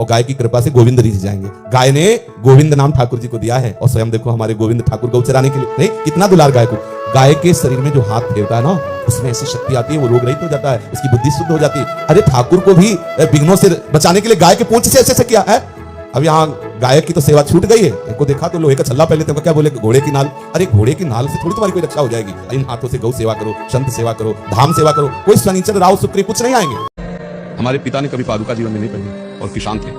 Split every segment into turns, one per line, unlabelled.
और गाय की कृपा से गोविंद रिझ जाएंगे। गाय ने गोविंद नाम ठाकुर जी को दिया है और स्वयं देखो हमारे गोविंद ठाकुर गौ चराने के लिए नहीं कितना दुलार गाय को। गाय के शरीर में जो हाथ फेरता है ना उसमें ऐसी शक्ति आती है, वो रोग रहित हो जाता है, उसकी बुद्धि शुद्ध हो जाती है। अरे ठाकुर को भी विघ्नों से बचाने के लिए गाय के पूंछ से ऐसे किया है। अब यहाँ गाय की तो सेवा छूट गई है, इनको देखा तो लोहे का छल्ला पहले तो क्या बोले घोड़े की नाल। अरे घोड़े की नाल से थोड़ी तुम्हारी कोई रक्षा हो जाएगी। इन हाथों से गौ सेवा करो, संत सेवा करो, धाम सेवा करो, कोई शनिचर राव शुक्र कुछ नहीं आएंगे।
हमारे पिता ने कभी पादुका जीवन में नहीं पढ़ी और किसान थे।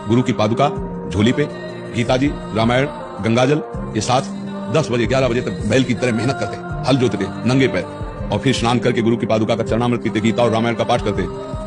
गुरु की पादुका झोली पे, गीता जी, रामायण, गंगाजल, ये साथ 10 बजे 11 बजे तक बैल की तरह मेहनत करते, हल जोतते नंगे पैर, और फिर स्नान करके गुरु की पादुका का चरणामृत पीते, गीता और रामायण का पाठ करते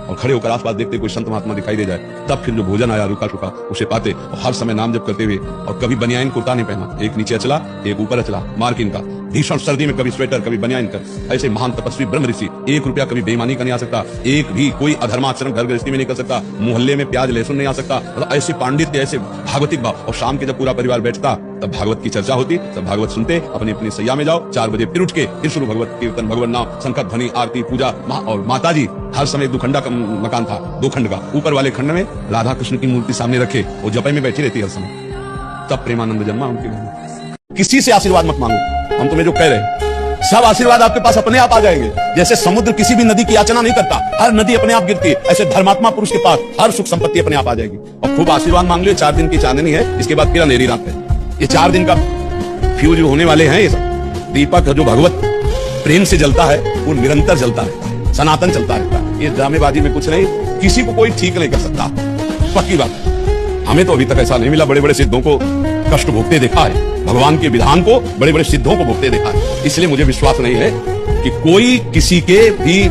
और खड़े होकर आसपास देखते कोई संत महात्मा दिखाई दे जाए, तब फिर जो भोजन आया रुका सुखा उसे पाते और हर समय नाम जप करते हुए। और कभी बनियान कुर्ता नहीं पहना, एक नीचे अचला एक ऊपर अचला, मार्किन का, भीषण सर्दी में कभी स्वेटर कभी बनियान कर। ऐसे महान तपस्वी ब्रह्म ऋषि 1 रुपया कभी बेईमानी का नहीं आ सकता, एक भी कोई अधर्माचरण घर गृहस्थी में नहीं कर सकता, मोहल्ले में प्याज लहसुन नहीं आ सकता। मतलब ऐसे पांडित्य, ऐसे भागवतिक भाव। और शाम के जब पूरा परिवार बैठता तब भागवत की चर्चा होती, सब भागवत सुनते, अपनी अपनी सैया में जाओ, 4 बजे फिर उठ के फिर शुरू भगवत कीर्तन, भगवत नाम, शंकर ध्वनि, आरती, पूजा। और माता जी हर समय 2 खंडा का मकान था, 2 खंड का, ऊपर वाले खंड में राधा कृष्ण की मूर्ति सामने रखे, वो जपे में बैठी रहती हर समय। तब प्रेमानंद जन्मा उनके घर में। किसी से आशीर्वाद मत मांगो, हम तुम्हें जो कह रहे हैं सब आशीर्वाद आपके पास अपने आप आ जाएंगे। जैसे समुद्र किसी भी नदी की याचना नहीं करता, हर नदी अपने आप गिरती है, ऐसे धर्मात्मा पुरुष के पास हर सुख संपत्ति अपने आप आ जाएगी। और खूब आशीर्वाद मांग लो। 4 दिन की चांदनी है, इसके बाद फिर अंधेरी रात है। ये 4 दिन का फ्यूज होने वाले हैं। ये सब दीपक जो भगवत प्रेम से जलता है वो निरंतर जलता रहता है, सनातन चलता रहता है। ये ड्रामेबाजी में कुछ नहीं, किसी को कोई ठीक नहीं कर सकता, पक्की बात है। हमें तो अभी तक ऐसा नहीं मिला, बड़े बड़े सिद्धों को कष्ट भोगते देखा है, भगवान के विधान को बड़े बड़े सिद्धों को भोगते देखा है। इसलिए मुझे विश्वास नहीं है कि कोई किसी के भी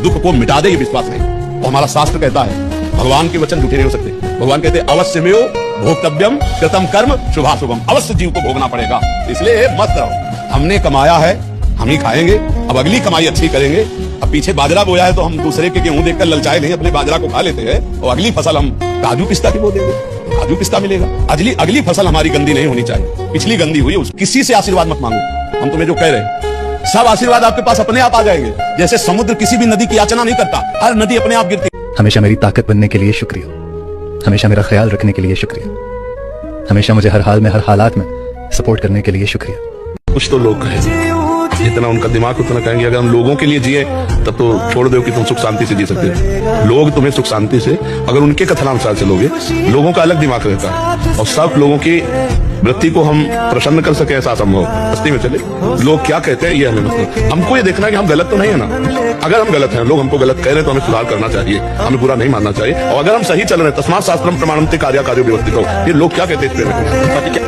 दुख को मिटा दे, ये विश्वास नहीं। तो हमारा शास्त्र कहता है भगवान के वचन झूठे नहीं हो सकते। भगवान कहते अवश्य में भोक्तव्यम कृतम कर्म शुभाशुभम, अवश्य जीव को भोगना पड़ेगा। इसलिए मत रहो, हमने कमाया है हम ही खाएंगे, अब अगली कमाई अच्छी करेंगे। अब पीछे बाजरा बोया है तो हम दूसरे के गेहूं देखकर ललचाए नहीं, अपने बाजरा को खा लेते हैं और अगली फसल हम काजू पिस्ता की बो देंगे, काजू पिस्ता मिलेगा। अगली फसल हमारी गंदी नहीं होनी चाहिए, पिछली गंदी हुई है। किसी से आशीर्वाद मत मांगो, हम तुम्हें जो कह रहे हैं सब आशीर्वाद आपके पास अपने आप आ जाएंगे। जैसे समुद्र किसी भी नदी की याचना नहीं करता, हर नदी अपने आप गिरती।
हमेशा मेरी ताकत बनने के लिए शुक्रिया, हमेशा मेरा ख्याल रखने के लिए शुक्रिया, हमेशा मुझे हर हाल में हर हालात में सपोर्ट करने के लिए शुक्रिया।
कुछ तो लोग कहेंगे, जितना उनका दिमाग उतना कहेंगे। अगर हम लोगों के लिए जिए तब तो छोड़ दो कि तुम सुख शांति से जी सकते हो। लोग तुम्हें सुख शांति से, अगर उनके कथनानुसार चलोगे, लोगों का अलग दिमाग रहता है और सब लोगों की वृत्ति को हम प्रसन्न कर सके ऐसा संभव बस्ती में चले। लोग क्या कहते हैं ये हमें मतलब, हमको ये देखना है कि हम गलत तो नहीं है ना। अगर हम गलत हैं, लोग हमको गलत कह रहे हैं तो हमें सुधार करना चाहिए, हमें बुरा नहीं मानना चाहिए। और अगर हम सही चल रहे हैं, तस्मात् शास्त्रम प्रमाणन्ते कार्या कार्यो विवर्तितो, ये लोग क्या कहते हैं